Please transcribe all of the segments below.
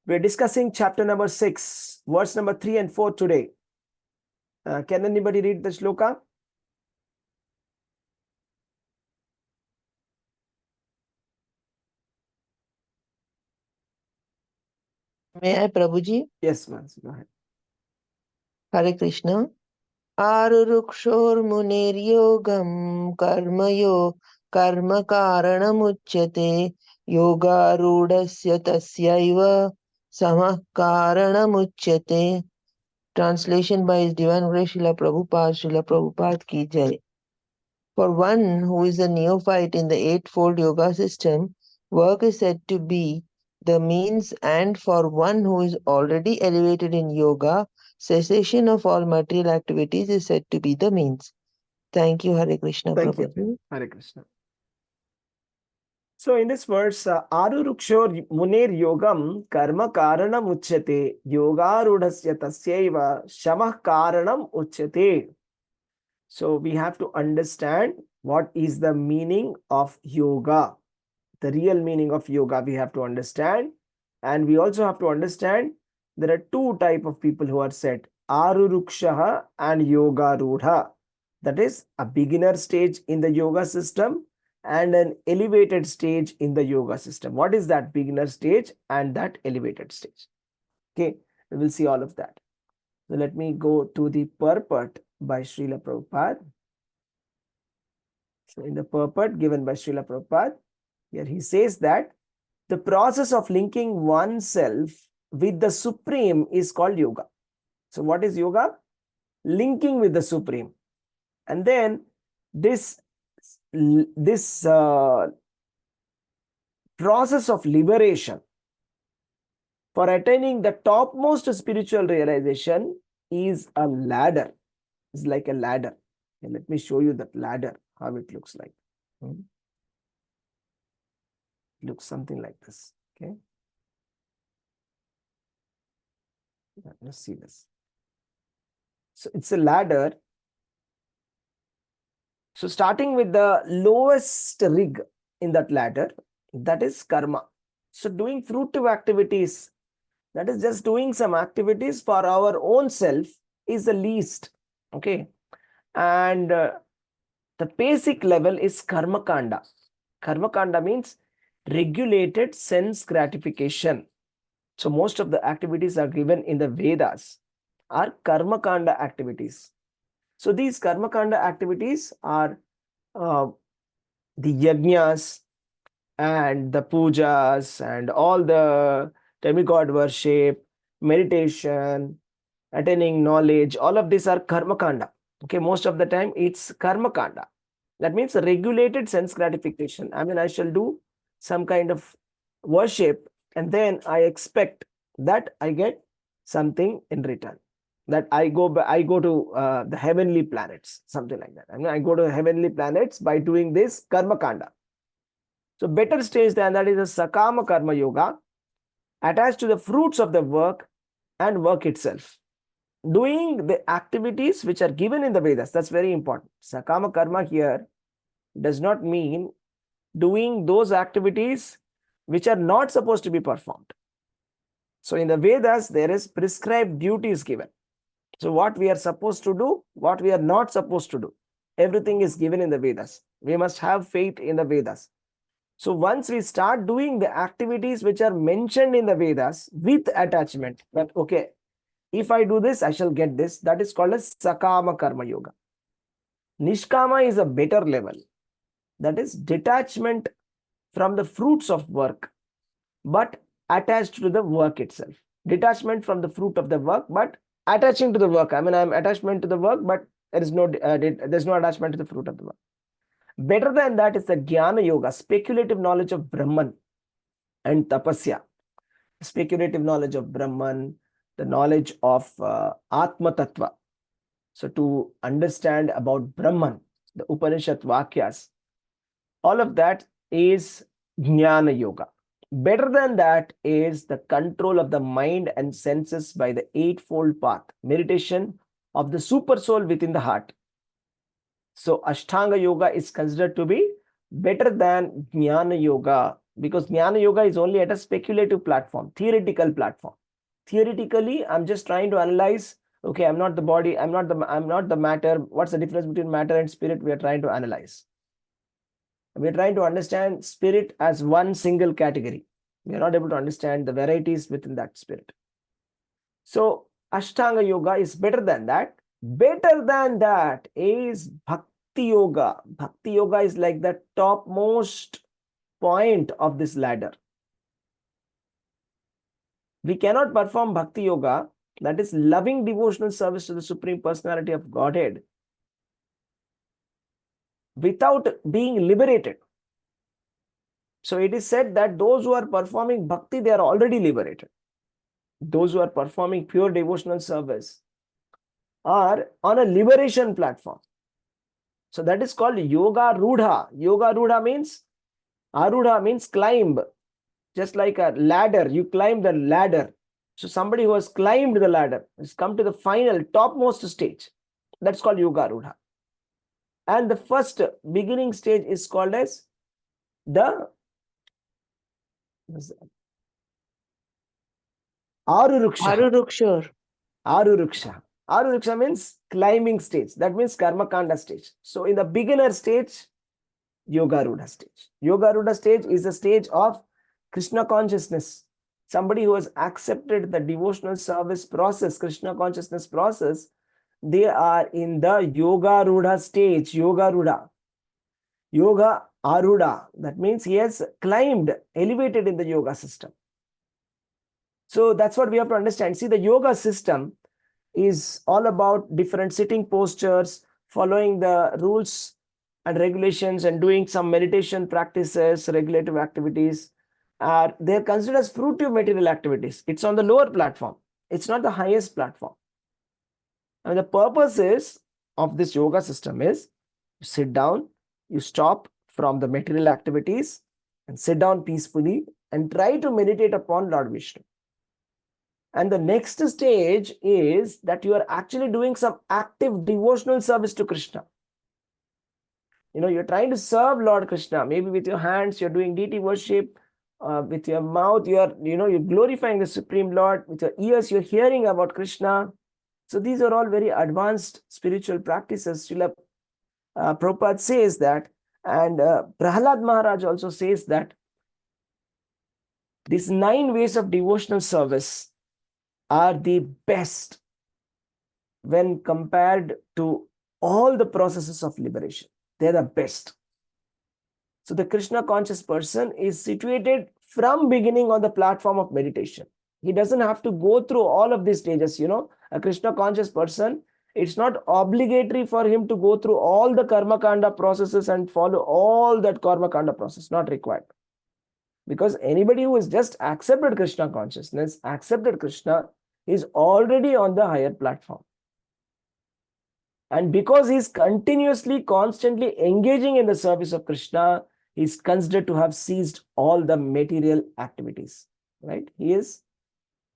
We're discussing chapter number 6, verse number 3 and 4 today. Can anybody read the shloka? May I, Prabhuji? Yes, ma'am. Go ahead. Hare Krishna. Arurukshourmunir-yogam karma karanamuchyate yogarudasya tasyaiva samah karanamuchyate. Translation by His Divine Grace Srila Prabhupada ki jai. For one who is a neophyte in the Eightfold Yoga system, work is said to be the means, and for one who is already elevated in yoga, cessation of all material activities is said to be the means. Thank you, Hare Krishna, Thank you. Prabhuji. Hare Krishna. So in this verse, Arurukshor munir yogam karma karanam uchyate yogarudasya tasyaiva shamah karanam uchyate. So we have to understand what is the meaning of yoga. The real meaning of yoga we have to understand. And we also have to understand there are two types of people who are said, Arurukshaha and Yoga Rudha. That is a beginner stage in the yoga system and an elevated stage in the yoga system. What is that beginner stage and that elevated stage? Okay, we will see all of that. So let me go to the purport by Srila Prabhupada. So in the purport given by Srila Prabhupada, here he says that the process of linking oneself with the Supreme is called yoga. So what is yoga? Linking with the Supreme. And then this process of liberation for attaining the topmost spiritual realization is a ladder. It's like a ladder. Okay, let me show you that ladder, how it looks like. It looks something like this. Okay. Let's see this. So it's a ladder. So starting with the lowest rig in that ladder, that is karma. So doing fruitive activities, that is just doing some activities for our own self, is the least. Okay. And the basic level is karma kanda. Karma kanda means regulated sense gratification. So most of the activities are given in the Vedas are karma kanda activities. So these karma kanda activities are the yajnas and the pujas and all the demigod worship, meditation, attaining knowledge, all of these are karma kanda. Okay, most of the time it's karma kanda. That means regulated sense gratification. I mean, I shall do some kind of worship and then I expect that I get something in return. That I go to the heavenly planets, something like that. I mean, I go to heavenly planets by doing this karma kanda. So better stage than that is a sakama karma yoga, attached to the fruits of the work and work itself. Doing the activities which are given in the Vedas, that's very important. Sakama karma here does not mean doing those activities which are not supposed to be performed. So in the Vedas, there is prescribed duties given. So what we are supposed to do, what we are not supposed to do, everything is given in the Vedas. We must have faith in the Vedas. So once we start doing the activities which are mentioned in the Vedas with attachment, that okay, if I do this, I shall get this, that is called as Sakama Karma Yoga. Nishkama is a better level. That is detachment from the fruits of work, but attached to the work itself. Detachment from the fruit of the work, but attaching to the work. I mean, I am attachment to the work, but there's no attachment to the fruit of the work. Better than that is the Dhyāna-yoga, speculative knowledge of Brahman and Tapasya. Speculative knowledge of Brahman, the knowledge of Atma Tattva. So to understand about Brahman, the Upanishad Vakyas, all of that is Jnana-yoga. Better than that is the control of the mind and senses by the eightfold path, meditation of the super soul within the heart. So Ashtanga yoga is considered to be better than Jnana yoga, because Dhyāna-yoga is only at a speculative platform, theoretical platform. Theoretically, I'm just trying to analyze, okay, I'm not the body, I'm not the matter. What's the difference between matter and spirit? We are trying to analyze. We are trying to understand spirit as one single category. We are not able to understand the varieties within that spirit. So Ashtanga yoga is better than that. Better than that is Bhakti yoga. Bhakti yoga is like the topmost point of this ladder. We cannot perform Bhakti yoga, that is loving devotional service to the Supreme Personality of Godhead, without being liberated. So it is said that those who are performing bhakti, they are already liberated. Those who are performing pure devotional service are on a liberation platform. So that is called yoga rudha. Yoga rudha means, arudha means climb. Just like a ladder, you climb the ladder. So somebody who has climbed the ladder has come to the final topmost stage. That's called yoga rudha. And the first beginning stage is called as the Aruruksha. Aruruksha. Aruruksha. Aruruksha means climbing stage. That means karma kanda stage. So in the beginner stage, yoga rudha stage. Yoga rudha stage is the stage of Krishna consciousness. Somebody who has accepted the devotional service process, Krishna consciousness process, they are in the yoga rudha stage. Yoga rudha. Yoga arudha. That means he has climbed, elevated in the yoga system. So that's what we have to understand. See, the yoga system is all about different sitting postures, following the rules and regulations, and doing some meditation practices, regulative activities. They're considered as fruitive material activities. It's on the lower platform. It's not the highest platform. And the purpose of this yoga system is you sit down, you stop from the material activities and sit down peacefully and try to meditate upon Lord Vishnu. And the next stage is that you are actually doing some active devotional service to Krishna. You're trying to serve Lord Krishna. Maybe with your hands, you're doing deity worship. With your mouth, you're glorifying the Supreme Lord. With your ears, you're hearing about Krishna. So these are all very advanced spiritual practices. Srila Prabhupada says that, and Prahlad Maharaj also says that these 9 ways of devotional service are the best when compared to all the processes of liberation. They're the best. So the Krishna conscious person is situated from beginning on the platform of meditation. He doesn't have to go through all of these stages. A Krishna conscious person, it's not obligatory for him to go through all the karma kanda processes and follow all that karma kanda process. Not required. Because anybody who has just accepted Krishna consciousness, accepted Krishna, is already on the higher platform. And because he is continuously, constantly engaging in the service of Krishna, he is considered to have ceased all the material activities. Right? He is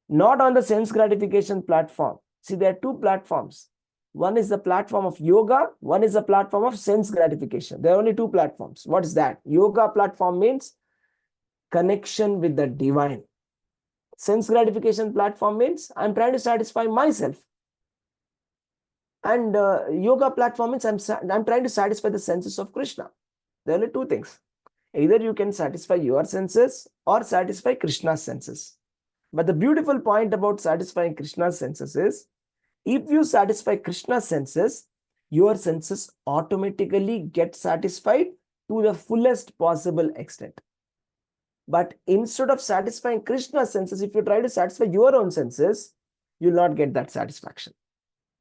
not on the sense gratification platform. See, there are 2 platforms. One is the platform of yoga, one is the platform of sense gratification. There are only 2 platforms. What is that? Yoga platform means connection with the divine. Sense gratification platform means I'm trying to satisfy myself. And yoga platform means I'm trying to satisfy the senses of Krishna. There are only 2 things. Either you can satisfy your senses or satisfy Krishna's senses. But the beautiful point about satisfying Krishna's senses is, if you satisfy Krishna's senses, your senses automatically get satisfied to the fullest possible extent. But instead of satisfying Krishna's senses, if you try to satisfy your own senses, you'll not get that satisfaction.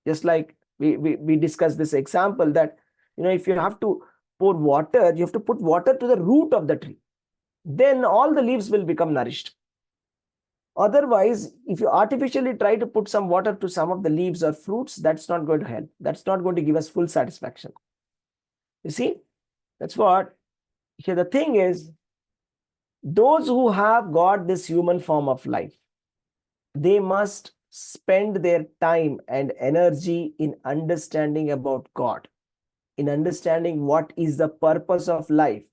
Just like we discussed this example that, if you have to pour water, you have to put water to the root of the tree. Then all the leaves will become nourished. Otherwise, if you artificially try to put some water to some of the leaves or fruits, that's not going to help. That's not going to give us full satisfaction. You see, that's what, here the thing is, those who have got this human form of life, they must spend their time and energy in understanding about God, in understanding what is the purpose of life.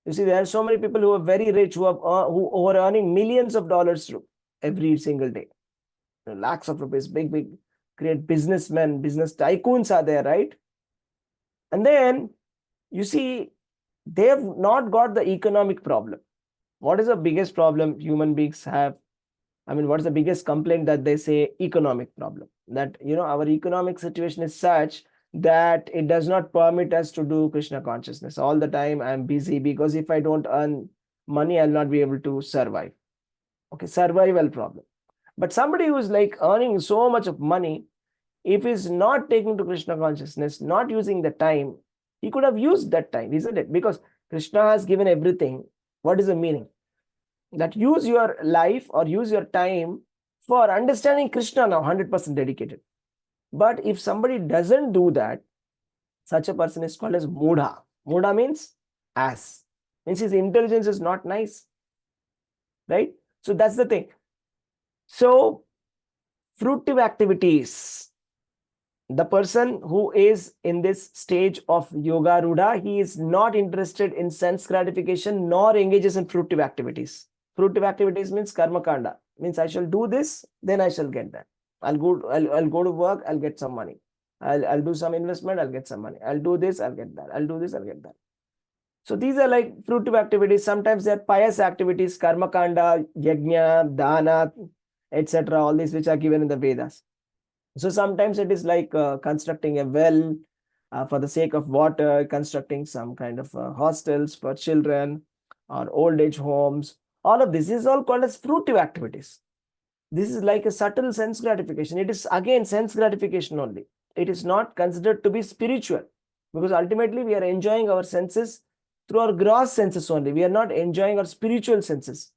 You see, there are so many people who are very rich, who are earning millions of dollars every single day. Lakhs of rupees, big, great businessmen, business tycoons are there, right? And then you see, they have not got the economic problem. What is the biggest problem human beings have? I mean, what is the biggest complaint that they say? Economic problem. That, our economic situation is such that it does not permit us to do Krishna consciousness. All the time I'm busy, because if I don't earn money, I'll not be able to survive. Okay, survival problem. But somebody who is like earning so much of money, if he's not taking to Krishna consciousness, not using the time, he could have used that time, isn't it? Because Krishna has given everything. What is the meaning? That use your life or use your time for understanding Krishna now, 100% dedicated. But if somebody doesn't do that, such a person is called as Mudha. Mudha means ass. Means his intelligence is not nice. Right? So that's the thing. So, fruitive activities. The person who is in this stage of Yoga Rudha, he is not interested in sense gratification nor engages in fruitive activities. Fruitive activities means karma kanda. Means I shall do this, then I shall get that. I'll go to work, I'll get some money. I'll do some investment, I'll get some money. I'll do this, I'll get that. I'll do this, I'll get that. So these are like fruitive activities. Sometimes they're pious activities, karma kanda, yajna, dana, etc. All these which are given in the Vedas. So sometimes it is like constructing a well for the sake of water, constructing some kind of hostels for children or old age homes. All of this is all called as fruitive activities. This is like a subtle sense gratification. It is again sense gratification only. It is not considered to be spiritual, because ultimately we are enjoying our senses through our gross senses only. We are not enjoying our spiritual senses.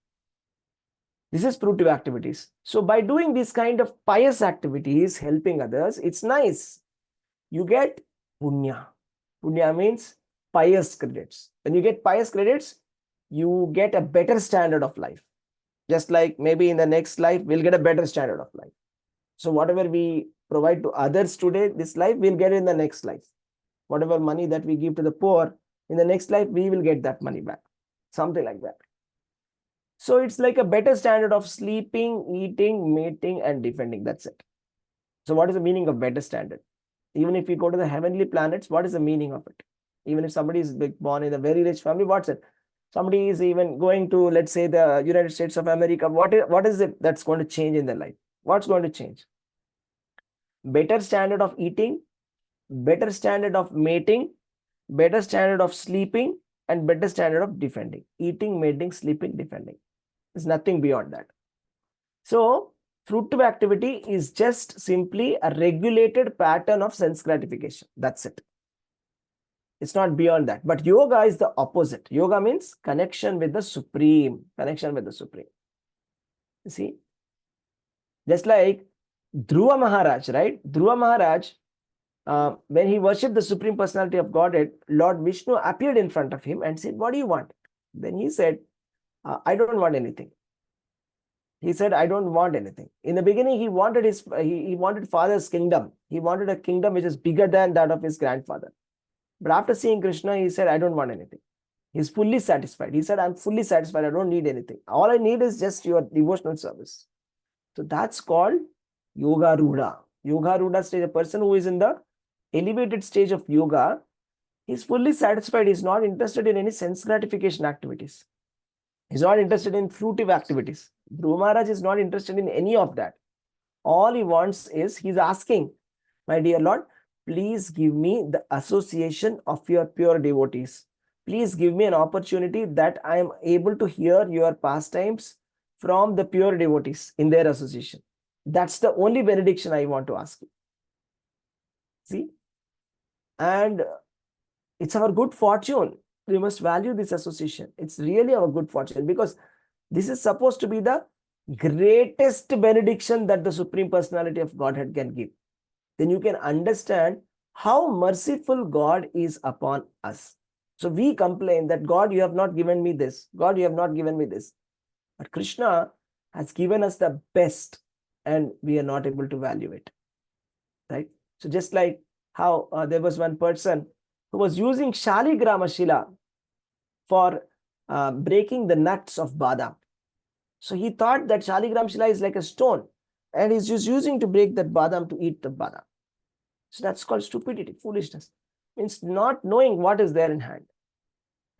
This is fruitive activities. So by doing this kind of pious activities, helping others, it's nice. You get punya. Punya means pious credits. When you get pious credits, you get a better standard of life. Just like maybe in the next life, we'll get a better standard of life. So whatever we provide to others today, this life, we'll get in the next life. Whatever money that we give to the poor, in the next life, we will get that money back. Something like that. So it's like a better standard of sleeping, eating, mating, and defending. That's it. So what is the meaning of better standard? Even if we go to the heavenly planets, what is the meaning of it? Even if somebody is born in a very rich family, what's it? Somebody is even going to, let's say, the United States of America. What is it that's going to change in their life? What's going to change? Better standard of eating, better standard of mating, better standard of sleeping, and better standard of defending. Eating, mating, sleeping, defending. There's nothing beyond that. So, fruitive activity is just simply a regulated pattern of sense gratification. That's it. It's not beyond that. But yoga is the opposite. Yoga means connection with the Supreme. Connection with the Supreme. You see? Just like Dhruva Maharaj, right? Dhruva Maharaj, when he worshipped the Supreme Personality of Godhead, Lord Vishnu appeared in front of him and said, "What do you want?" Then he said, "I don't want anything." He said, "I don't want anything." In the beginning, he wanted he wanted father's kingdom. He wanted a kingdom which is bigger than that of his grandfather. But after seeing Krishna, he said, "I don't want anything." He's fully satisfied. He said, "I'm fully satisfied. I don't need anything. All I need is just your devotional service." So that's called Yoga Rudha. Yoga Rudha stage, a person who is in the elevated stage of yoga, he's fully satisfied. He's not interested in any sense gratification activities. He's not interested in fruitive activities. Dhruva Maharaj is not interested in any of that. All he wants is, he's asking, "My dear Lord, please give me the association of your pure devotees. Please give me an opportunity that I am able to hear your pastimes from the pure devotees in their association. That's the only benediction I want to ask you." See? And it's our good fortune. We must value this association. It's really our good fortune, because this is supposed to be the greatest benediction that the Supreme Personality of Godhead can give. Then you can understand how merciful God is upon us. So we complain that, "God, you have not given me this. God, you have not given me this." But Krishna has given us the best, and we are not able to value it. Right? So just like how there was one person who was using Shaligrama Shila for breaking the nuts of badam. So he thought that Shaligram Shila is like a stone, and he's just using to break that badam to eat the badam. So that's called stupidity, foolishness. Means not knowing what is there in hand.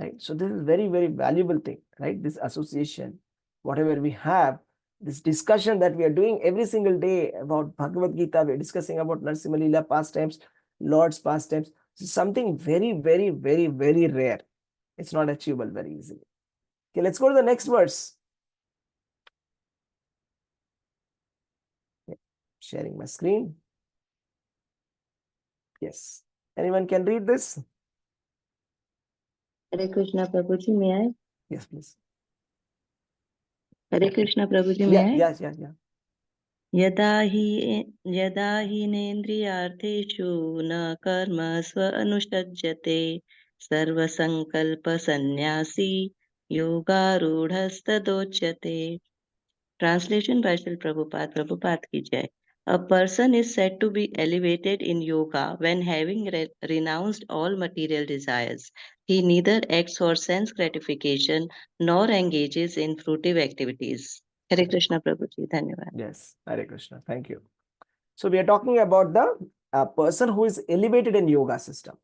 Right? So this is very, very valuable thing, right? This association, whatever we have, this discussion that we are doing every single day about Bhagavad-gītā, we're discussing about Narasimha Leela pastimes, Lord's pastimes. This is something very, very, very, very rare. It's not achievable very easily. Okay, let's go to the next verse. Okay, sharing my screen. Yes. Anyone can read this? Hare Krishna Prabhuji, may I? Yes, please. Hare Krishna Prabhuji, may I? Yeah. यदा हि नेन्द्रियार्थेषु न कर्म स्व अनुषज्यते सर्वसंकल्पसन्न्यासी योगारूढस्तदोच्यते. Translation by Srila Prabhupada. Prabhupada ki jai. A person is said to be elevated in yoga when having renounced all material desires. He neither acts for sense gratification nor engages in fruitive activities. Hare Krishna Prabhuji, Dhanyavad. Yes, Hare Krishna. Thank you. So we are talking about the person who is elevated in yoga system,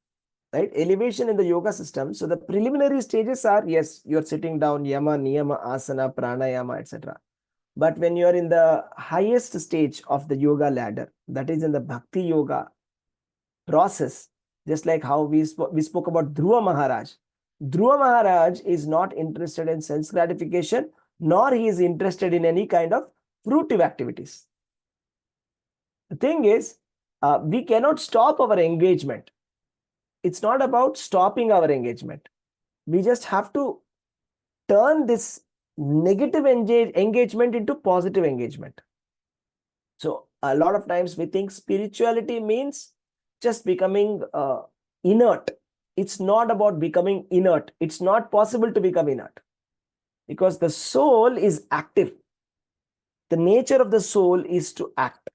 right? Elevation in the yoga system. So the preliminary stages are, yes, you're sitting down, yama, niyama, asana, pranayama, etc. But when you're in the highest stage of the yoga ladder, that is in the bhakti yoga process, just like how we spoke about Dhruva Maharaj. Dhruva Maharaj is not interested in sense gratification, nor he is interested in any kind of fruitive activities. The thing is, we cannot stop our engagement. It's not about stopping our engagement. We just have to turn this negative engagement into positive engagement. So a lot of times we think spirituality means just becoming inert. It's not about becoming inert. It's not possible to become inert because the soul is active. The nature of the soul is to act.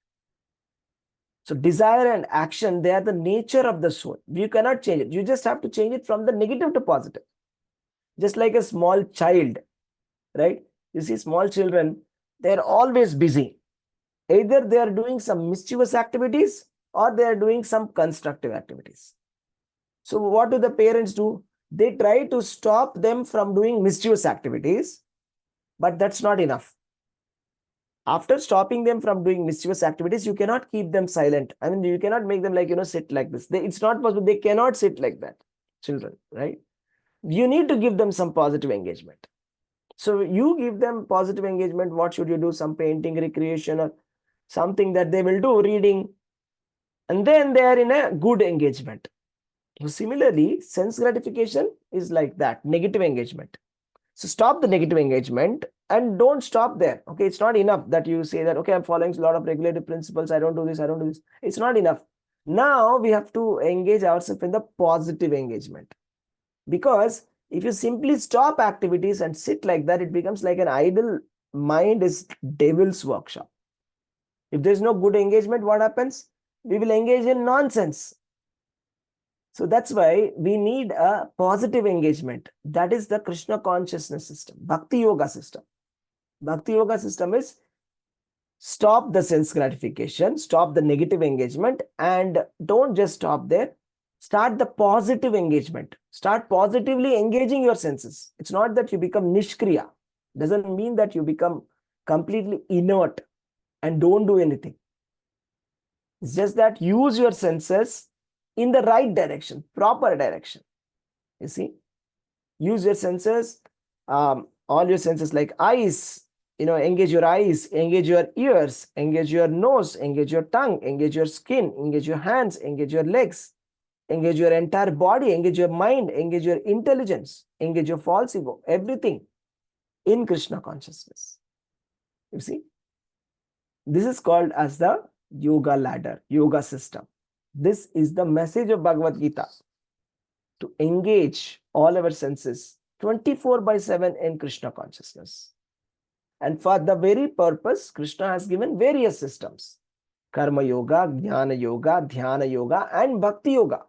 So desire and action, they are the nature of the soul. You cannot change it. You just have to change it from the negative to positive. Just like a small child, right? You see small children, they're always busy. Either they are doing some mischievous activities or they are doing some constructive activities. So what do the parents do? They try to stop them from doing mischievous activities, but that's not enough. After stopping them from doing mischievous activities, you cannot keep them silent. I mean, you cannot make them like, sit like this. It's not possible. They cannot sit like that, children, right? You need to give them some positive engagement. So you give them positive engagement. What should you do? Some painting, recreation, or something that they will do, reading. And then they are in a good engagement. So similarly, sense gratification is like that, negative engagement. So stop the negative engagement and don't stop there. Okay, it's not enough that you say that, okay, I'm following a lot of regulative principles. I don't do this, I don't do this. It's not enough. Now we have to engage ourselves in the positive engagement. Because if you simply stop activities and sit like that, it becomes like an idle mind is devil's workshop. If there's no good engagement, what happens? We will engage in nonsense. So that's why we need a positive engagement. That is the Krishna consciousness system, Bhakti Yoga system. Bhakti Yoga system is stop the sense gratification, stop the negative engagement, and don't just stop there. Start the positive engagement. Start positively engaging your senses. It's not that you become nishkriya. Doesn't mean that you become completely inert and don't do anything. It's just that use your senses in the right direction, proper direction. You see, use your senses, all your senses like eyes, engage your eyes, engage your ears, engage your nose, engage your tongue, engage your skin, engage your hands, engage your legs, engage your entire body, engage your mind, engage your intelligence, engage your false ego, everything in Krishna consciousness. You see, this is called as the yoga ladder, yoga system. This is the message of Bhagavad-gītā, to engage all our senses 24/7 in Krishna consciousness. And for the very purpose, Krishna has given various systems: Karma Yoga, Jnana-yoga, Dhyāna-yoga, and Bhakti Yoga.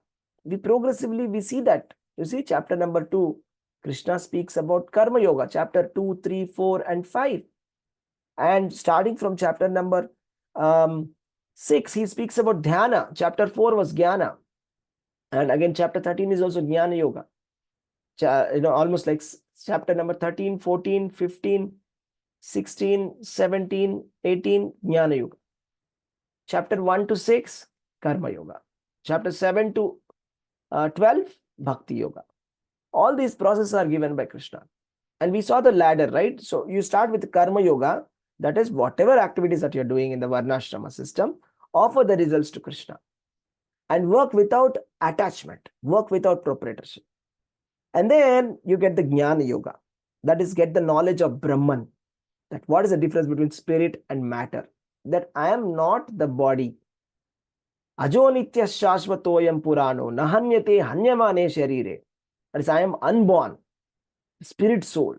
We progressively see that. You see, chapter number 2, Krishna speaks about Karma Yoga, chapter 2, 3, 4, and 5. And starting from chapter number 6, he speaks about Dhyana. Chapter 4 was Jnana. And again, chapter 13 is also Dhyāna-yoga. Almost like chapter number 13, 14, 15, 16, 17, 18, Jnana-yoga. Chapter 1 to 6, Karma Yoga. Chapter 7 to 12, Bhakti Yoga. All these processes are given by Krishna. And we saw the ladder, right? So you start with Karma Yoga, that is whatever activities that you're doing in the Varnashrama system, offer the results to Krishna. And work without attachment, work without proprietorship. And then you get the Jnana Yoga, that is get the knowledge of Brahman, that what is the difference between spirit and matter, that I am not the body. Ajo nitya shashvatoyam purano nahanyate hanyamane sharire. That is, I am unborn, spirit soul.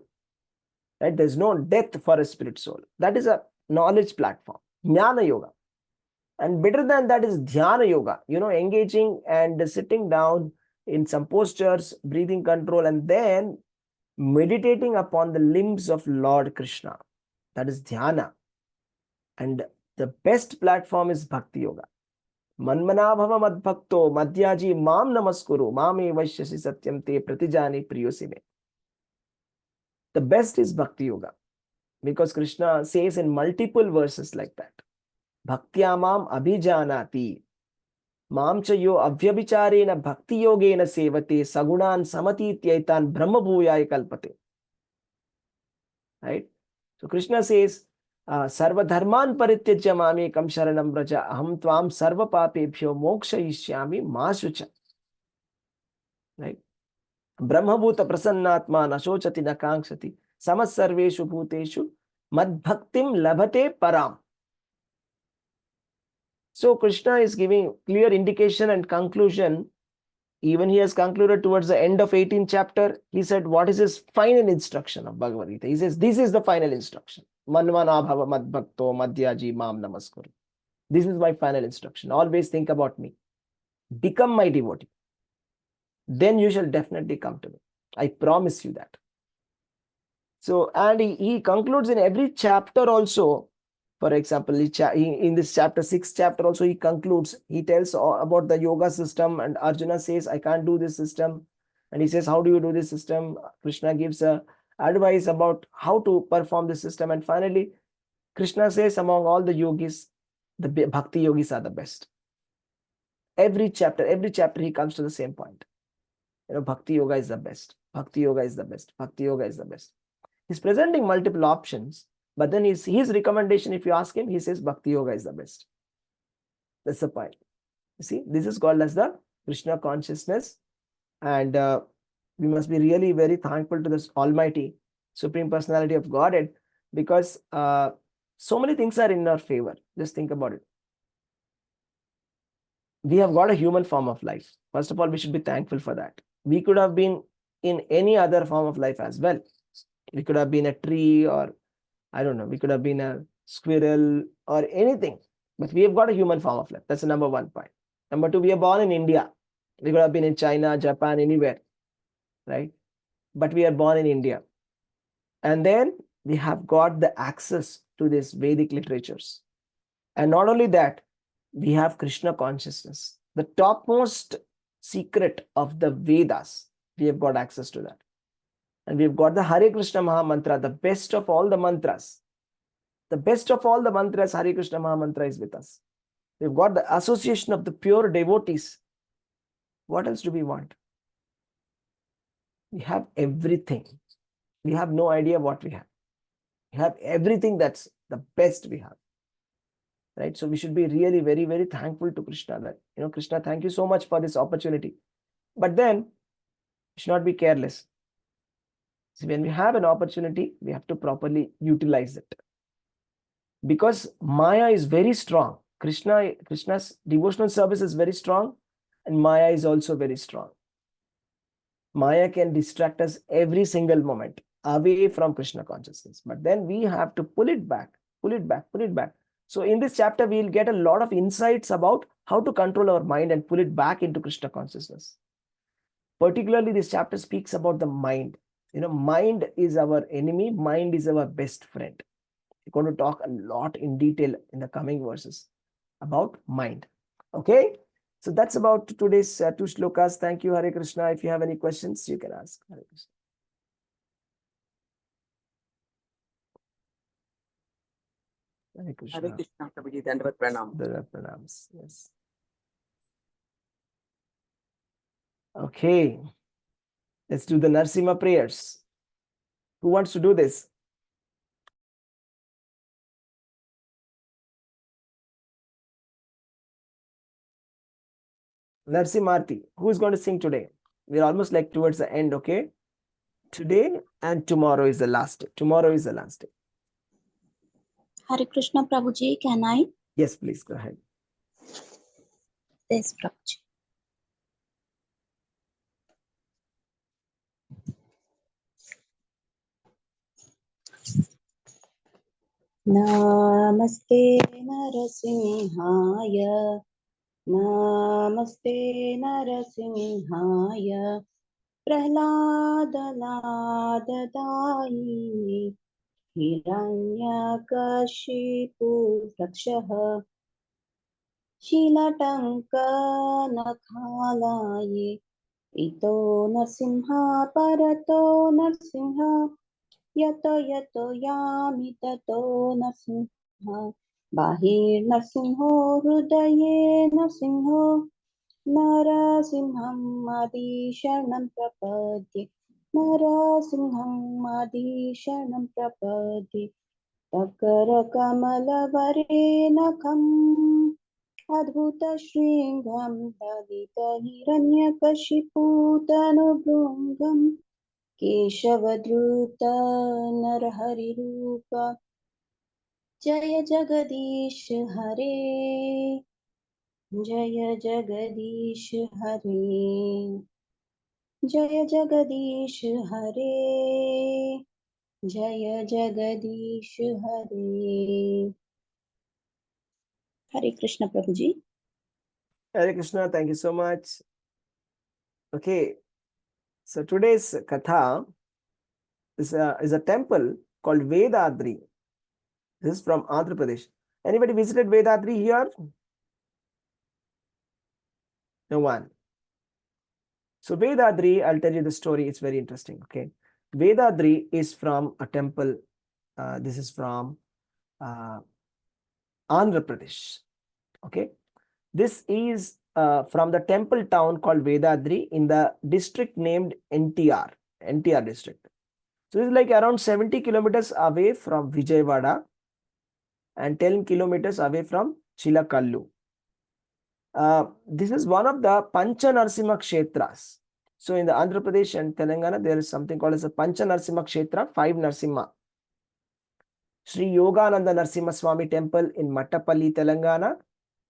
Right? There is no death for a spirit soul. That is a knowledge platform, Jnana Yoga. And better than that is Dhyana Yoga, engaging and sitting down in some postures, breathing control, and then meditating upon the limbs of Lord Krishna. That is Dhyana. And the best platform is Bhakti Yoga. Manmana bhava madbhakto madhyaji mam namaskuru mame vaishyasi satyam te pratijani priyosime. The best is Bhakti Yoga, because Krishna says in multiple verses like that. Bhaktya mam abhijanati mam cha yo avyabhicharena bhakti yogena sevate sagunan samatityaitan brahma bhuyaya kalpate. Right? So Krishna says, Sarva dharman parityajya mamekam sharanam vraja aham tvam sarva papebhyo mokshayishyami ma shucha. Right? Brahma bhuta prasannatma nashochati nakangshati samas sarveshu bhuteshu mad bhaktim labhate param. So Krishna is giving clear indication and conclusion. Even he has concluded towards the end of 18th chapter. He said, what is his final instruction of Bhagavad-gītā? He says, this is the final instruction. Manmana bhava madbhakto madhyaji mam namaskuru. This is my final instruction. Always think about me. Become my devotee. Then you shall definitely come to me. I promise you that. So, and he concludes in every chapter also. For example, in this chapter 6 chapter also he concludes, he tells about the yoga system, and Arjuna says, I can't do this system. And he says, how do you do this system? Krishna gives advice about how to perform this system. And finally, Krishna says, among all the yogis, the bhakti yogis are the best. Every chapter he comes to the same point. Bhakti yoga is the best. Bhakti yoga is the best. Bhakti yoga is the best. He's presenting multiple options. But then his recommendation, if you ask him, he says Bhakti Yoga is the best. That's the point. You see, this is called as the Krishna consciousness. And we must be really very thankful to this Almighty Supreme Personality of Godhead, because so many things are in our favor. Just think about it. We have got a human form of life. First of all, we should be thankful for that. We could have been in any other form of life as well. We could have been a tree, or I don't know, we could have been a squirrel or anything, but we have got a human form of life. That's the number one point. Number two, we are born in India. We could have been in China, Japan, anywhere, right? But we are born in India. And then we have got the access to these Vedic literatures. And not only that, we have Krishna consciousness, the topmost secret of the Vedas. We have got access to that. And we've got the Hare Krishna Maha Mantra, the best of all the mantras. The best of all the mantras, Hare Krishna Maha Mantra is with us. We've got the association of the pure devotees. What else do we want? We have everything. We have no idea what we have. We have everything that's the best we have. Right? So we should be really very, very thankful to Krishna that, Krishna, thank you so much for this opportunity. But then, we should not be careless. See, when we have an opportunity, we have to properly utilize it. Because Maya is very strong. Krishna's devotional service is very strong, and Maya is also very strong. Maya can distract us every single moment away from Krishna consciousness. But then we have to pull it back. So in this chapter, we'll get a lot of insights about how to control our mind and pull it back into Krishna consciousness. Particularly, this chapter speaks about the mind. Mind is our enemy, mind is our best friend. We're going to talk a lot in detail in the coming verses about mind. Okay, so that's about today's 2 shlokas. Thank you, Hare Krishna. If you have any questions, you can ask. Hare Krishna. Hare Krishna. Hare Krishna, Prabhuji, Dandavat Pranam. The pranams, yes. Okay, let's do the Narsimha prayers. Who wants to do this? Narsimharti, who is going to sing today? We're almost like towards the end, okay? Today and tomorrow is the last day. Tomorrow is the last day. Hare Krishna Prabhuji, can I? Yes, please go ahead. Yes, Prabhuji. Namaste Narasimhaya. Namaste Narasimhaya. Prahladaladadai. Hiranyakashipu Rakshaha. Shilatanka Ito Narsimha Parato Narsimha Yato Yami Tato Narsimha Bahir Narsimho Hrudaye Narsimho Narasimham Adi Sharanam Prapadye Narasimham Adi Sharanam Prapadye Takara Kamala Varenakam Adbhuta Shringam Dalita Hiranyakashipu Tanubhrungam Keshavadruta Narahari Rupa Jaya Jagadish Hare Jaya Jagadish Hare Jaya Jagadish Hare Jaya Jagadish Hare. Hare Krishna Prabhuji. Hare Krishna, thank you so much. Okay, so today's katha is a temple called Vedadri. This is from Andhra Pradesh. Anybody visited Vedadri here? No one. So Vedadri, I'll tell you the story. It's very interesting. Okay, Vedadri is from a temple. This is from Andhra Pradesh. Okay, this is from the temple town called Vedadri in the district named NTR district. So it's like around 70 kilometers away from Vijayawada and 10 kilometers away from Chilakallu. This is one of the Pancha Narsimha Kshetras. So in the Andhra Pradesh and Telangana, there is something called as a Pancha Narsimha Kshetra, 5 Narsimha. Sri Yogananda Narsimha Swami Temple in Mattapalli, Telangana.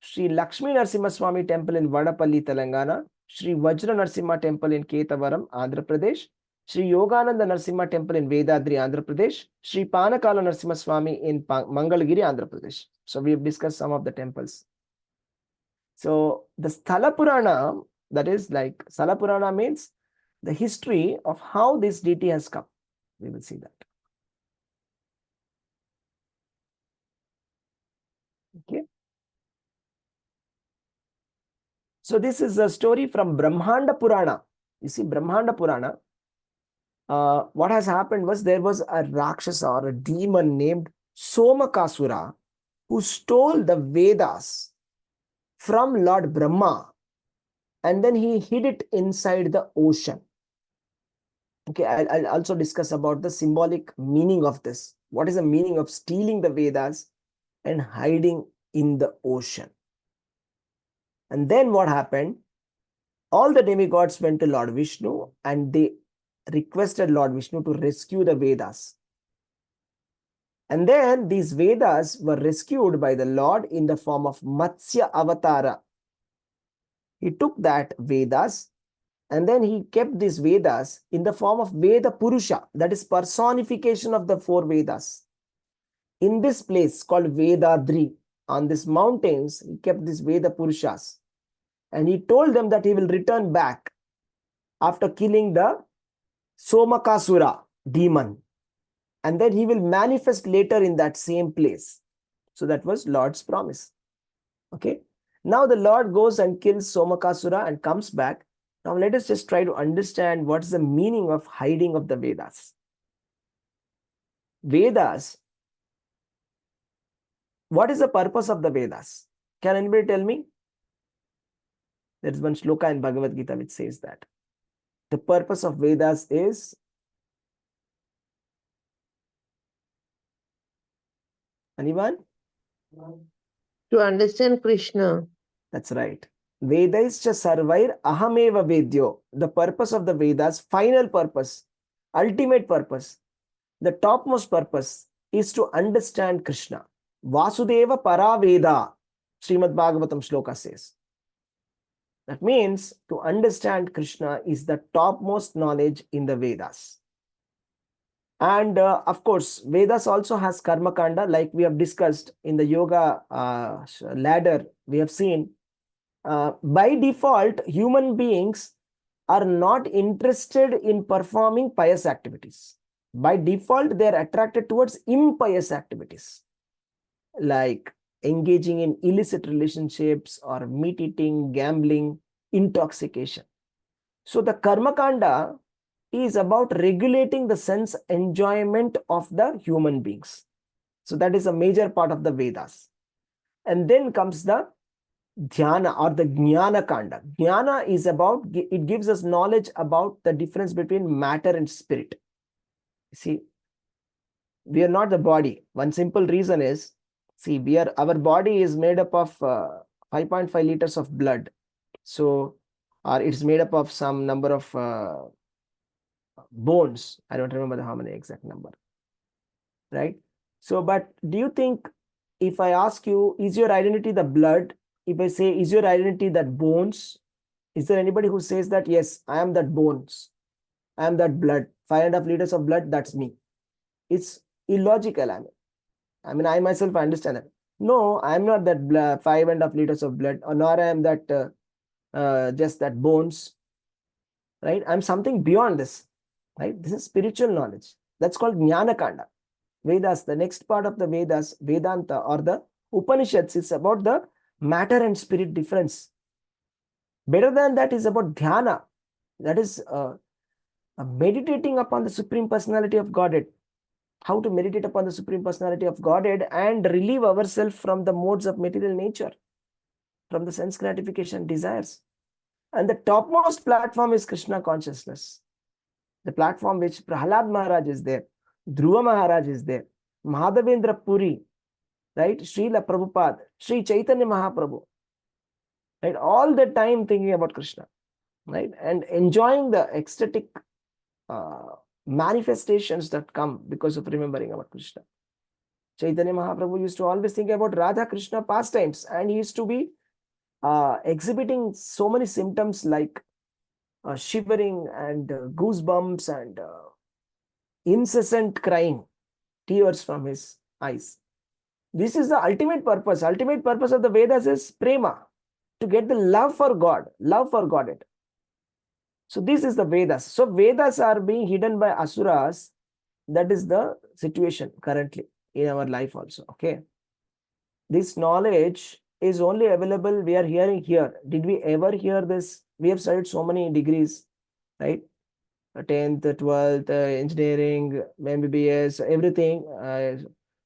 Sri Lakshmi Narsimha Swami Temple in Vadapalli, Telangana. Sri Vajra Narsimha Temple in Ketavaram, Andhra Pradesh. Sri Yogananda Narsimha Temple in Vedadri, Andhra Pradesh. Sri Panakala Narsimha Swami in Mangalagiri, Andhra Pradesh. So we have discussed some of the temples. So the Sthala Purana, that is like Sthala Purana means the history of how this deity has come. We will see that. Okay. So this is a story from Brahmanda Purana. You see, Brahmanda Purana. What has happened was there was a Rakshasa or a demon named Somakasura who stole the Vedas from Lord Brahma and then he hid it inside the ocean. Okay, I'll also discuss about the symbolic meaning of this. What is the meaning of stealing the Vedas and hiding in the ocean? And then what happened? All the demigods went to Lord Vishnu and they requested Lord Vishnu to rescue the Vedas. And then these Vedas were rescued by the Lord in the form of Matsya Avatara. He took that Vedas and then he kept these Vedas in the form of Veda Purusha, that is personification of the 4 Vedas. In this place called Vedadri, on these mountains, he kept these Veda Purushas. And he told them that he will return back after killing the Somakasura, demon. And then he will manifest later in that same place. So that was Lord's promise. Okay. Now the Lord goes and kills Somakasura and comes back. Now let us just try to understand what's the meaning of hiding of the Vedas. Vedas, what is the purpose of the Vedas? Can anybody tell me? There is one shloka in Bhagavad-gītā which says that. The purpose of Vedas is anyone? To understand Krishna. That's right. Vedaischa sarvair ahameva vedyo. The purpose of the Vedas, final purpose, ultimate purpose, the topmost purpose is to understand Krishna. Vasudeva Paraveda, Srimad Bhagavatam shloka says. That means to understand Krishna is the topmost knowledge in the Vedas. And of course, Vedas also has Karma Kanda, like we have discussed in the yoga ladder. We have seen by default, human beings are not interested in performing pious activities. By default, they are attracted towards impious activities, like engaging in illicit relationships or meat eating, gambling, intoxication. So the Karma Kanda is about regulating the sense enjoyment of the human beings. So that is a major part of the Vedas. And then comes the Dhyana or the Jnana Kanda. Jnana is about, it gives us knowledge about the difference between matter and spirit. See, we are not the body. One simple reason is, see, our body is made up of 5.5 liters of blood. So, or it's made up of some number of bones. I don't remember how many exact number. Right? So, but do you think if I ask you, is your identity the blood? If I say, is your identity that bones? Is there anybody who says that, yes, I am that bones. I am that blood. 5.5 liters of blood, that's me. It's illogical. I mean, I myself understand it. No, I am not that 5.5 liters of blood, or nor I am that just that bones. Right? I'm something beyond this. Right? This is spiritual knowledge. That's called Jnana Kanda. Vedas, the next part of the Vedas, Vedanta or the Upanishads, is about the matter and spirit difference. Better than that is about Dhyana. That is meditating upon the Supreme Personality of Godhead. How to meditate upon the Supreme Personality of Godhead and relieve ourselves from the modes of material nature, from the sense gratification desires. And the topmost platform is Krishna consciousness. The platform which Prahlad Maharaj is there, Dhruva Maharaj is there, Mahadavendra Puri, right? Srila Prabhupada, Sri Chaitanya Mahaprabhu, right? All the time thinking about Krishna, right? And enjoying the ecstatic manifestations that come because of remembering about Krishna. Chaitanya Mahaprabhu used to always think about Radha Krishna pastimes, and he used to be exhibiting so many symptoms like shivering and goosebumps and incessant crying, tears from his eyes. This is the ultimate purpose. Ultimate purpose of the Vedas is prema, to get the love for God, love for Godhead. So this is the Vedas. So Vedas are being hidden by asuras. That is the situation currently in our life also. Okay. This knowledge is only available, we are hearing here. Did we ever hear this? We have studied so many degrees, right? 10th, 12th, engineering, MBBS, everything.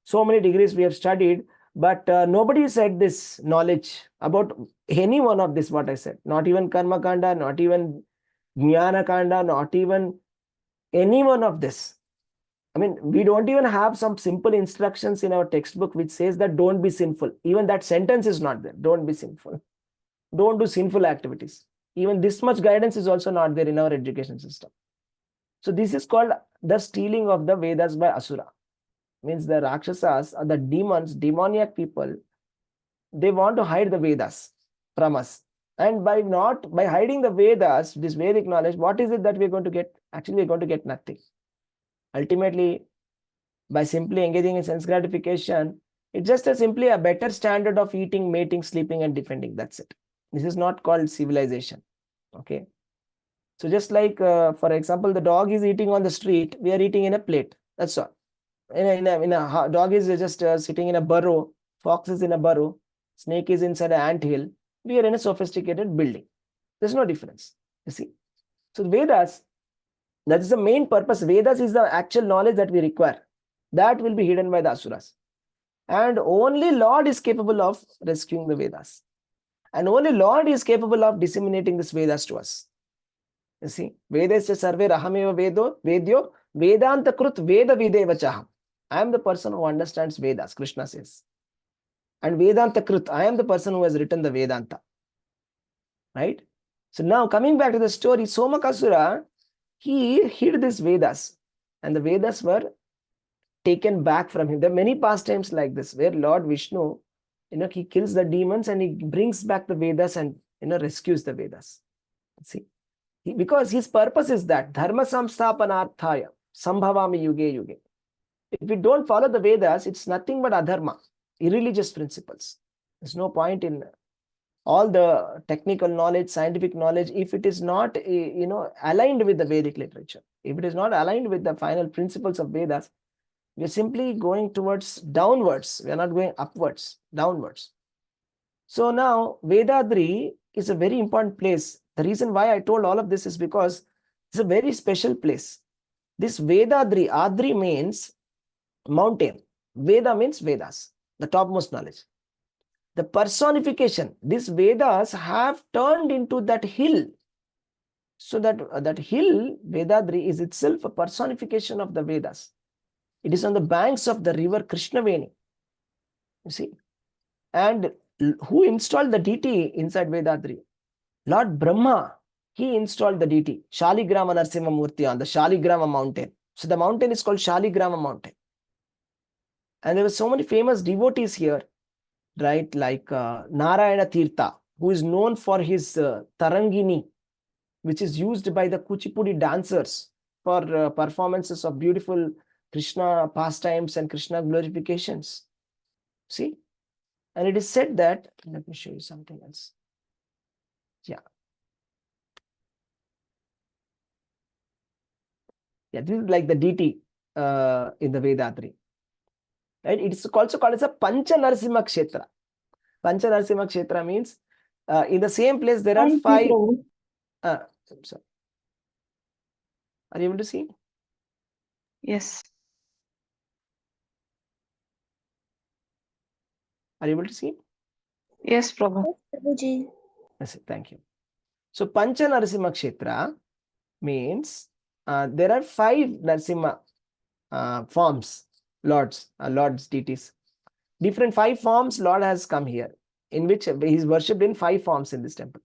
So many degrees we have studied, but nobody said this knowledge about any one of this, what I said. Not even Karma Kanda, not even Jnana Kanda, not even any one of this. I mean, we don't even have some simple instructions in our textbook which says that don't be sinful. Even that sentence is not there. Don't be sinful. Don't do sinful activities. Even this much guidance is also not there in our education system. So this is called the stealing of the Vedas by Asura. Means the Rakshasas or the demons, demoniac people, they want to hide the Vedas from us. And by hiding the Vedas, this Vedic knowledge, what is it that we're going to get? Actually, we're going to get nothing. Ultimately, by simply engaging in sense gratification, it's just simply a better standard of eating, mating, sleeping, and defending. That's it. This is not called civilization. Okay. So just like, for example, the dog is eating on the street, we are eating in a plate. That's all. Dog is just sitting in a burrow, fox is in a burrow, snake is inside an anthill. We are in a sophisticated building. There's no difference. You see. So Vedas, that is the main purpose. Vedas is the actual knowledge that we require. That will be hidden by the asuras. And only Lord is capable of rescuing the Vedas. And only Lord is capable of disseminating this Vedas to us. You see, Vedasya sarve rahameva vedyo Vedanta krut veda videvachaham. I am the person who understands Vedas, Krishna says. And Vedanta krut, I am the person who has written the Vedanta. Right? So now coming back to the story, Somakasura, he hid these Vedas. And the Vedas were taken back from him. There are many pastimes like this, where Lord Vishnu, he kills the demons and he brings back the Vedas and, rescues the Vedas. See? Because his purpose is that dharma samsthapanarthaya sambhavami yuge yuge. If we don't follow the Vedas, it's nothing but adharma, irreligious principles. There's no point in all the technical knowledge, scientific knowledge, if it is not, aligned with the Vedic literature. If it is not aligned with the final principles of Vedas, we are simply going towards downwards. We are not going upwards, downwards. So now Vedadri is a very important place. The reason why I told all of this is because it's a very special place. This Vedadri, Adri means mountain. Veda means Vedas, the topmost knowledge. The personification, these Vedas have turned into that hill. So that hill, Vedadri, is itself a personification of the Vedas. It is on the banks of the river Krishnaveni. You see. And who installed the deity inside Vedadri? Lord Brahma. He installed the deity, Shaligrama Narsimha Murti, on the Shaligrama mountain. So the mountain is called Shaligrama mountain. And there were so many famous devotees here, right? Like Narayana Tirtha, who is known for his Tarangini, which is used by the Kuchipudi dancers for performances of beautiful Krishna pastimes and Krishna glorifications. See? And it is said that, let me show you something else. Yeah. Yeah, this is like the deity in the Vedadri. Right? It is also called as a Pancha Narasimha Kshetra. Pancha Narasimha Kshetra means in the same place there are five. Sorry. Are you able to see? Yes. Are you able to see? Yes, Prabhu. Prabhuji. Yes, thank you. So Pancha Narasimha Kshetra means there are five Narasimha forms, lords, deities. Different five forms Lord has come here, in which he is worshipped in five forms in this temple.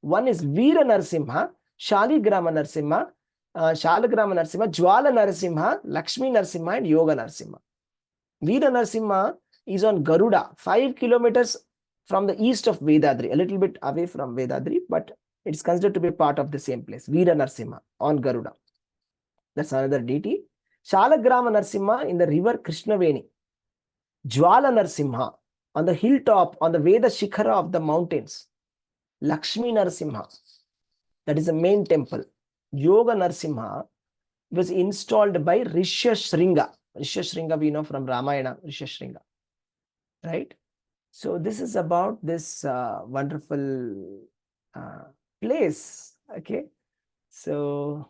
One is Veera Narasimha, Shaligrama Narasimha, Jwala Narasimha, Lakshmi Narasimha, and Yoga Narasimha. Veera Narasimha is on Garuda, 5 kilometers from the east of Vedadri, a little bit away from Vedadri, but it's considered to be part of the same place. Veera Narasimha on Garuda. That's another deity. Shalagrama Narasimha in the river Krishnaveni. Jwala Narasimha on the hilltop, on the Veda Shikhara of the mountains. Lakshmi Narasimha, that is the main temple. Yoga Narasimha was installed by Rishyashringa. Rishyashringa we know from Ramayana, Rishyashringa. Right? So this is about this wonderful place. Okay. So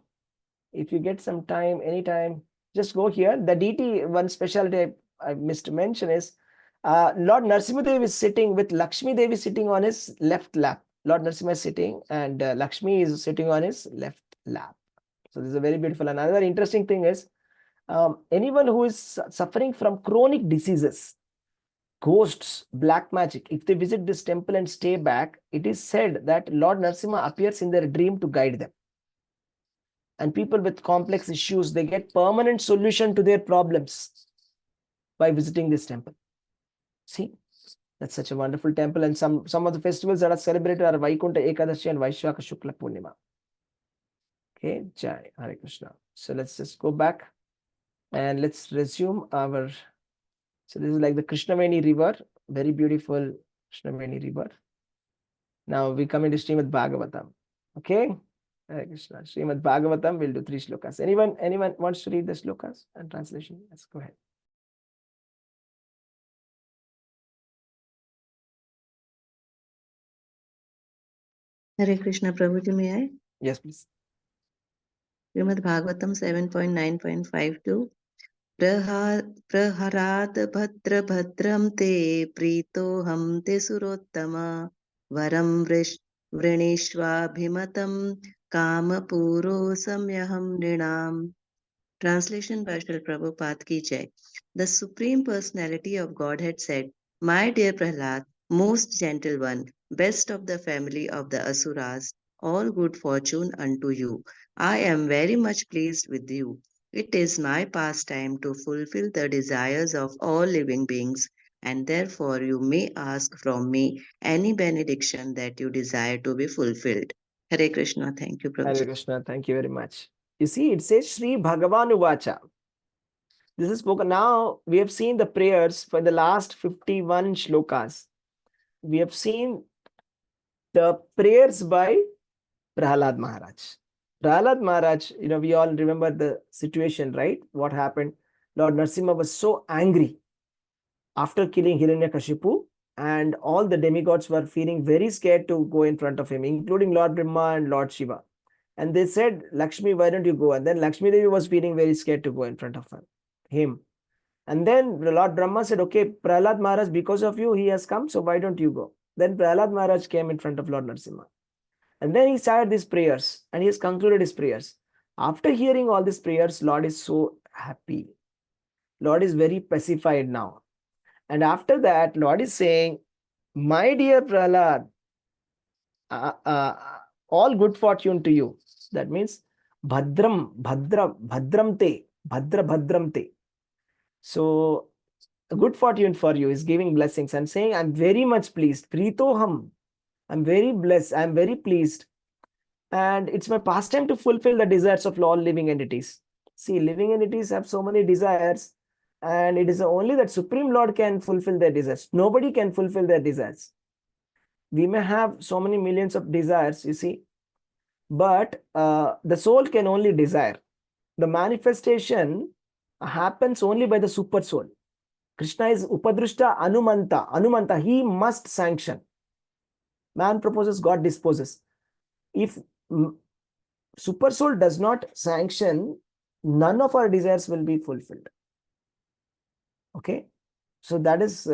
if you get some time, anytime, just go here. The deity, one specialty I missed to mention is Lord Narasimhadev is sitting with Lakshmi Devi sitting on his left lap. Lord Narasimha is sitting and Lakshmi is sitting on his left lap. So this is a very beautiful. Another interesting thing is anyone who is suffering from chronic diseases, ghosts, black magic, if they visit this temple and stay back, it is said that Lord Narasimha appears in their dream to guide them. And people with complex issues, they get permanent solution to their problems by visiting this temple. See, that's such a wonderful temple. And some of the festivals that are celebrated are Vaikunta Ekadashi and Vaishaka Shukla Purnima. Okay, Jai Hare Krishna. So let's just go back and let's resume our. So this is like the Krishnaveni river, very beautiful Krishnaveni river. Now we come into Srimad Bhagavatam. Okay, Hare Krishna. Srimad Bhagavatam, we'll do 3 shlokas. Anyone wants to read the shlokas and translation? Yes, go ahead. Hare Krishna, Prabhuji, may I? Yes, please. Srimad Bhagavatam 7.9.52. प्रहराद भद्र भद्रम ते प्रीतोहम ते सुरोत्तम वरम वृणीष्वाभिमतं कामपूरो सम्यहम नृणाम. Translation by Srila Prabhupada ki jai. The Supreme Personality of Godhead said, My dear Prahlad, most gentle one, best of the family of the Asuras, all good fortune unto you. I am very much pleased with you. It is my pastime to fulfill the desires of all living beings, and therefore you may ask from me any benediction that you desire to be fulfilled. Hare Krishna. Thank you, Hare Prabhuji. Krishna. Thank you very much. You see, it says Sri Bhagavan Uvacha. This is spoken. Now we have seen the prayers for the last 51 shlokas. We have seen the prayers by Prahlad Maharaj. Prahlad Maharaj, we all remember the situation, right? What happened? Lord Narasimha was so angry after killing Hiranyakashipu, and all the demigods were feeling very scared to go in front of him, including Lord Brahma and Lord Shiva. And they said, Lakshmi, why don't you go? And then Lakshmi Devi was feeling very scared to go in front of him. And then Lord Brahma said, okay, Prahlad Maharaj, because of you, he has come, so why don't you go? Then Prahlad Maharaj came in front of Lord Narasimha. And then he started these prayers, and he has concluded his prayers. After hearing all these prayers, Lord is so happy. Lord is very pacified now. And after that, Lord is saying, my dear Prahlad, all good fortune to you. That means bhadram te. So good fortune for you is giving blessings and saying, I'm very much pleased. Pritoham. I'm very blessed. I'm very pleased. And it's my pastime to fulfill the desires of all living entities. See, living entities have so many desires, and it is only that Supreme Lord can fulfill their desires. Nobody can fulfill their desires. We may have so many millions of desires, you see, but the soul can only desire. The manifestation happens only by the super soul. Krishna is Upadrushta Anumanta. He must sanction. Man proposes, God disposes. If super soul does not sanction, none of our desires will be fulfilled. Okay. So that is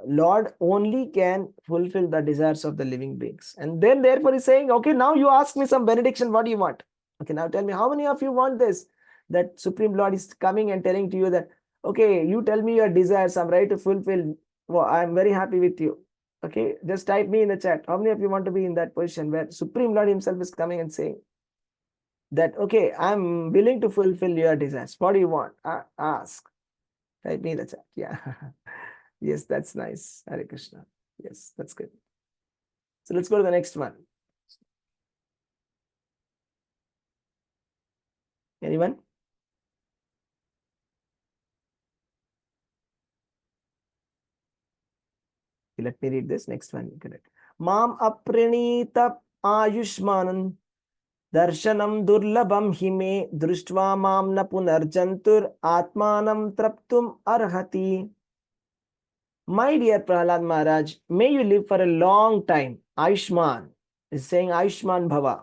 Lord only can fulfill the desires of the living beings. And then therefore he's saying, okay, now you ask me some benediction. What do you want? Okay, now tell me, how many of you want this? That Supreme Lord is coming and telling to you that, okay, you tell me your desires. I'm ready to fulfill. Well, I'm very happy with you. Okay, just type me in the chat. How many of you want to be in that position where Supreme Lord himself is coming and saying that, okay, I'm willing to fulfill your desires. What do you want? Ask. Type me in the chat. Yeah. Yes, that's nice. Hare Krishna. Yes, that's good. So let's go to the next one. Anyone? Okay, let me read this next one. Correct. Mam apranita ayushmanan darshanam durlabam hime društva mam na punarjantur atmanam traptum arhati. My dear Prahlad Maharaj, may you live for a long time. Ayushman is saying Ayushman Bhava.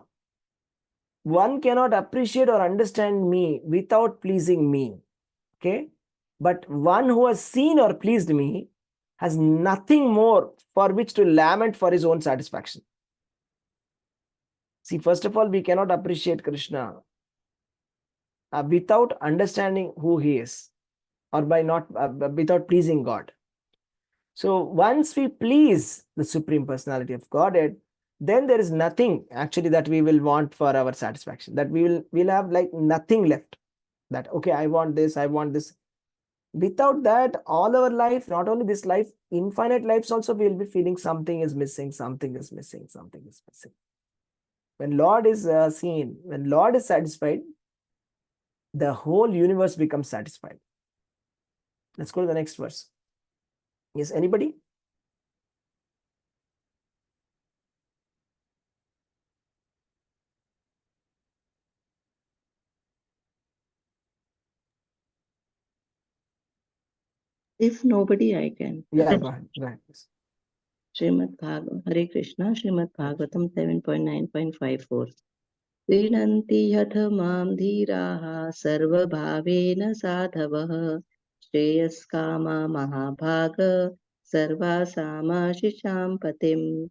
One cannot appreciate or understand me without pleasing me. Okay? But one who has seen or pleased me has nothing more for which to lament for his own satisfaction. See, first of all, we cannot appreciate Krishna without understanding who he is, or by not without pleasing God. So once we please the Supreme Personality of Godhead, then there is nothing actually that we will want for our satisfaction, that we'll have like nothing left. That, okay, I want this, I want this. Without that, all our life, not only this life, infinite lives also, we'll be feeling something is missing, something is missing, something is missing. When Lord is seen, when Lord is satisfied, the whole universe becomes satisfied. Let's go to the next verse. Yes, anybody? If nobody, I can. Yeah, go ahead. Go ahead. Srimad Bhagavatam, Hare Krishna, Srimad Bhagavatam 7.9.54. Vinanti yatha mam dhiraha sarva bhavena sadhavaha shreyaskama mahabhaga sarva samashisham patim.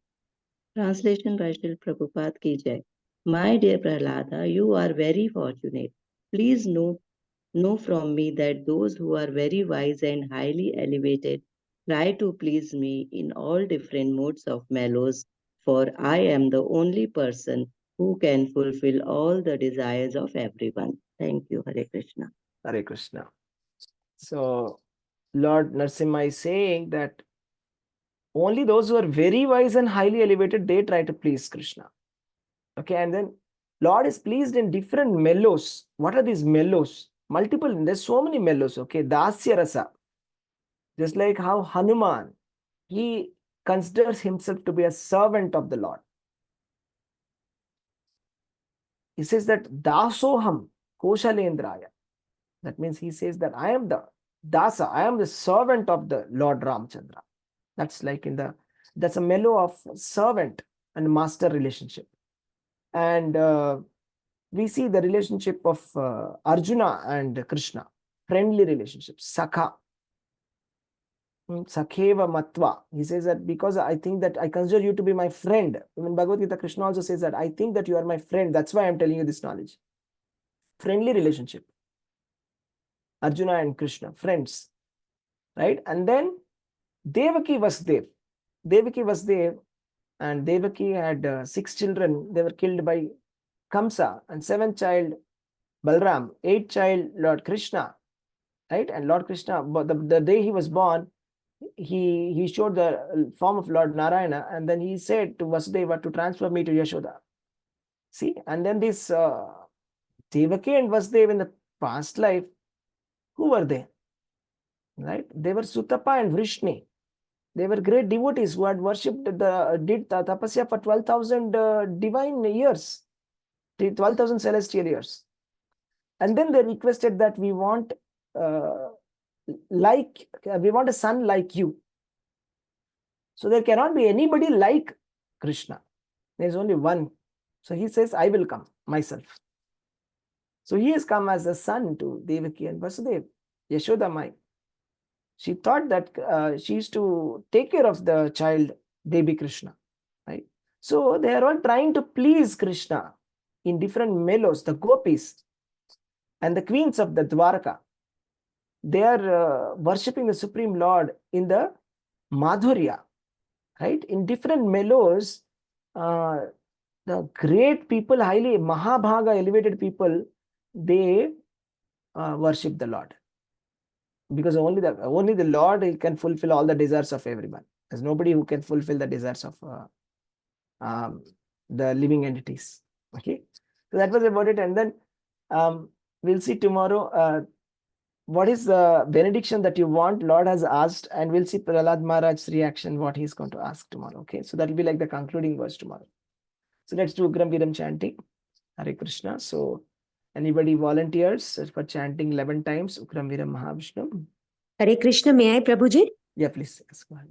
Translation by Srila Prabhupada ki jai. My dear Prahlada, you are very fortunate. Please know from me that those who are very wise and highly elevated try to please me in all different modes of mellows, for I am the only person who can fulfill all the desires of everyone. Thank you, Hare Krishna. Hare Krishna. So, Lord Narasimha is saying that only those who are very wise and highly elevated, they try to please Krishna. Okay, and then Lord is pleased in different mellows. What are these mellows? Multiple, there's so many mellows. Okay, Dasya Rasa. Just like how Hanuman, he considers himself to be a servant of the Lord. He says that Dasoham Koshalendraya. That means he says that I am the Dasa, I am the servant of the Lord Ramchandra. That's like that's a mellow of servant and master relationship. And we see the relationship of Arjuna and Krishna, friendly relationship, Sakha. Sakheva Matva. He says that because I think that I consider you to be my friend. In Bhagavad-gītā, Krishna also says that I think that you are my friend. That's why I'm telling you this knowledge. Friendly relationship. Arjuna and Krishna, friends. Right? And then Devaki Vasudeva. Devaki Vasudeva and Devaki had 6 children. They were killed by Kamsa, and 7th child Balram, 8th child Lord Krishna. Right? And Lord Krishna, the day he was born, he showed the form of Lord Narayana, and then he said to Vasudeva to transfer me to Yashoda. See, and then this Devaki and Vasudeva in the past life, who were they? Right? They were Sutapa and Vrishni. They were great devotees who had worshipped did tapasya for 12,000 divine years, 12,000 celestial years. And then they requested that we want we want a son like you. So there cannot be anybody like Krishna. There is only one. So he says, I will come myself. So he has come as a son to Devaki and Vasudeva, Yashoda Mai. She thought that she used to take care of the child, baby Krishna. Right? So they are all trying to please Krishna in different mellows, the gopis and the queens of the Dwarka. They are worshipping the Supreme Lord in the Madhurya, right? In different mellows, the great people, highly Mahabhaga, elevated people, they worship the Lord. Because only the Lord can fulfill all the desires of everyone. There's nobody who can fulfill the desires of the living entities. Okay, so that was about it. And then we'll see tomorrow. What is the benediction that you want? Lord has asked, and we'll see Prahlad Maharaj's reaction, what he's going to ask tomorrow. Okay, so that will be like the concluding verse tomorrow. So let's do Ugram Viram chanting. Hare Krishna. So anybody volunteers for chanting 11 times Ugram Viram Mahavishnu? Hare Krishna, may I, Prabhuji? Yeah, please. Yes, go ahead.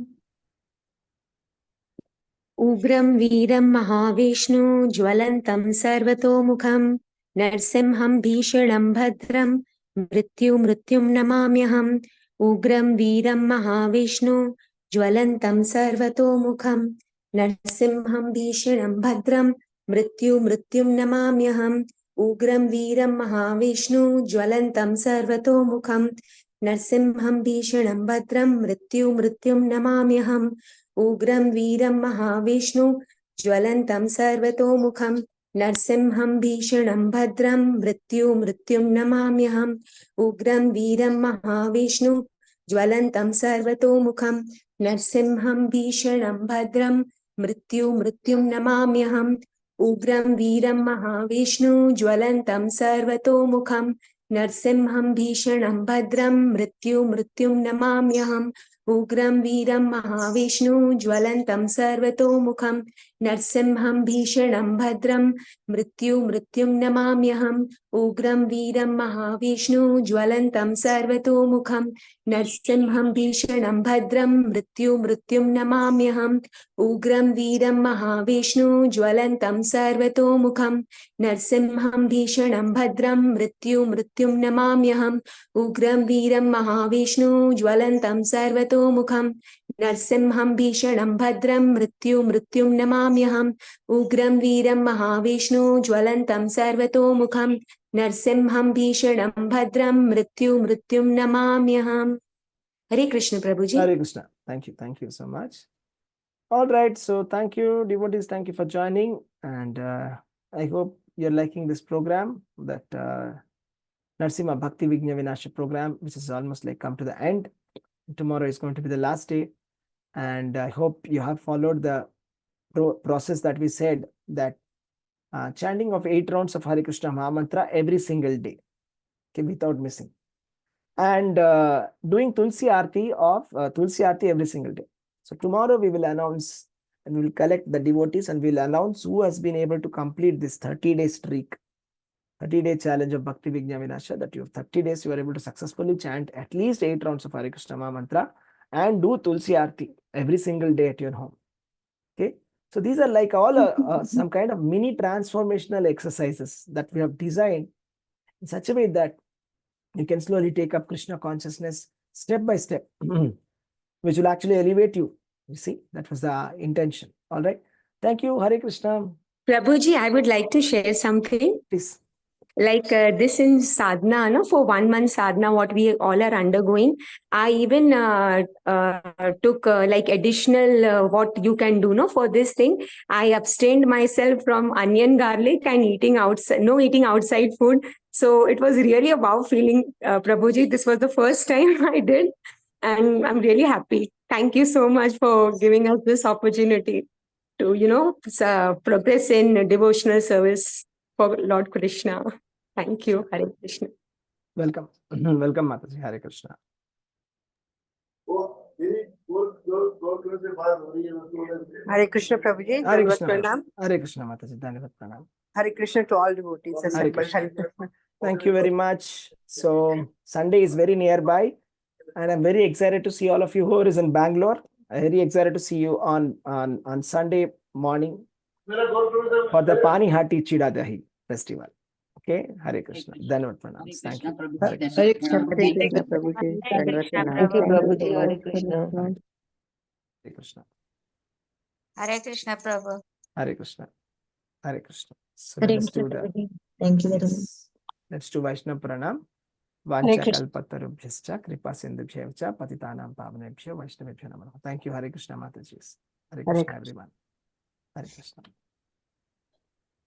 Ugram Viram Mahavishnu Jwalantam Sarvatomukham Narsimham Bhishanam Bhadram Mrityum Namamyaham. Ugram Viram Mahavishnu Jwalantam Sarvatomukham Narsimham Bhishanam Bhadram Mrityum Namamyaham. Ugram Viram Mahavishnu Jwalantam Sarvatomukham Narsimham Bhishanam Bhadram Mrityum Namamyaham. Ugram Viram Mahavishnu Jwalantam Sarvatomukham Narsimham Bhishanam Bhadram Mrityum Namamyaham. Ugram Viram Mahavishnu Jwalantam Sarvatomukham Narsimham Bhishanam Bhadram Mrityum Namamyaham. Ugram Viram Mahavishnu Jwalantam Sarvatomukham Narsimham Bhishanam Bhadram Mrityum Namamyaham. Ugram Viram Mahavishnu Jwalantam Sarvatomukham Narsimham Bhishanam Bhadram Mrityum Namamyaham. Ugram Viram Mahavishnu Jwalantam Sarvatomukham नरसिंहं भीषणं भद्रं मृत्युं नमाम्यहम् उग्रं वीरं महाविष्णु ज्वलन्तं सर्वतोमुखं नरसिंहं भीषणं भद्रं मृत्युं नमाम्यहम् उग्रं वीरं महाविष्णु ज्वलन्तं सर्वतोमुखं नरसिंहं भीषणं भद्रं मृत्युं नमाम्यहम् उग्रं वीरं महाविष्णु ज्वलन्तं सर्वतोमुखं नरसिंहं भीषणं भद्रं मृत्युं नमाम्यहम्. हरे कृष्ण प्रभुजी. Hare Krishna. Thank you so much. All right, so thank you, devotees. Thank you for joining, and I hope you're liking this program, that Narsimha Bhakti Vigna Vinasha program, which is almost like come to the end. Tomorrow is going to be the last day, and I hope you have followed the process that we said, that chanting of 8 rounds of Hare Krishna Mahamantra every single day, okay, without missing, and doing Tulsi Aarti every single day. So tomorrow we will announce, and we will collect the devotees, and we will announce who has been able to complete this 30-day streak, 30-day challenge of Bhakti Vigna Vinasha, that you have 30 days you are able to successfully chant at least 8 rounds of Hare Krishna Mahamantra and do Tulsi Aarti every single day at your home. Okay, so these are like all some kind of mini transformational exercises that we have designed in such a way that you can slowly take up Krishna consciousness step by step, which will actually elevate you. You see, that was the intention. All right. Thank you. Hare Krishna. Prabhuji, I would like to share something. Please. Like this in sadhana, no, for 1 month sadhana, what we all are undergoing, I even took like additional what you can do, no, for this thing. I abstained myself from onion, garlic, and eating outside food. So it was really a wow feeling, Prabhuji. This was the first time I did, and I'm really happy. Thank you so much for giving us this opportunity to, progress in devotional service for Lord Krishna. Thank you. Hare Krishna. Welcome. Welcome, Mataji. Hare Krishna. Hare Krishna Prabhuji. Hare Dandavat Krishna. Pranam. Hare Krishna, Mataji. Dandavat Pranam. Hare Krishna to all devotees Hare assembled. Krishna. Hare Krishna. Thank you very much. So Sunday is very nearby, and I'm very excited to see all of you who is in Bangalore. I'm very excited to see you on Sunday morning for the Pani Hati Chida Dahi festival. Okay, Hare Krishna. Dandavat Pranam. Thank you. Hare Krishna. Hare Krishna. Hare Krishna Prabhuji. Dandavat Pranam. Thank you, Prabhuji. Hare Krishna. Hare Krishna. Hare Krishna Prabhu. Hare Krishna. Hare Krishna. So Hare let us do Krishna, the Prabhuji. Thank you very much. yes. Let's do Vaishnava Pranam. Hare Vancha Krishna. kalpatarubhyascha kripa sindhubhyavcha patitanam pavanebhyo Vaishnavebhyo namaha. Thank you, Hare Krishna Mataji. Hare Krishna, everyone. Hare Krishna.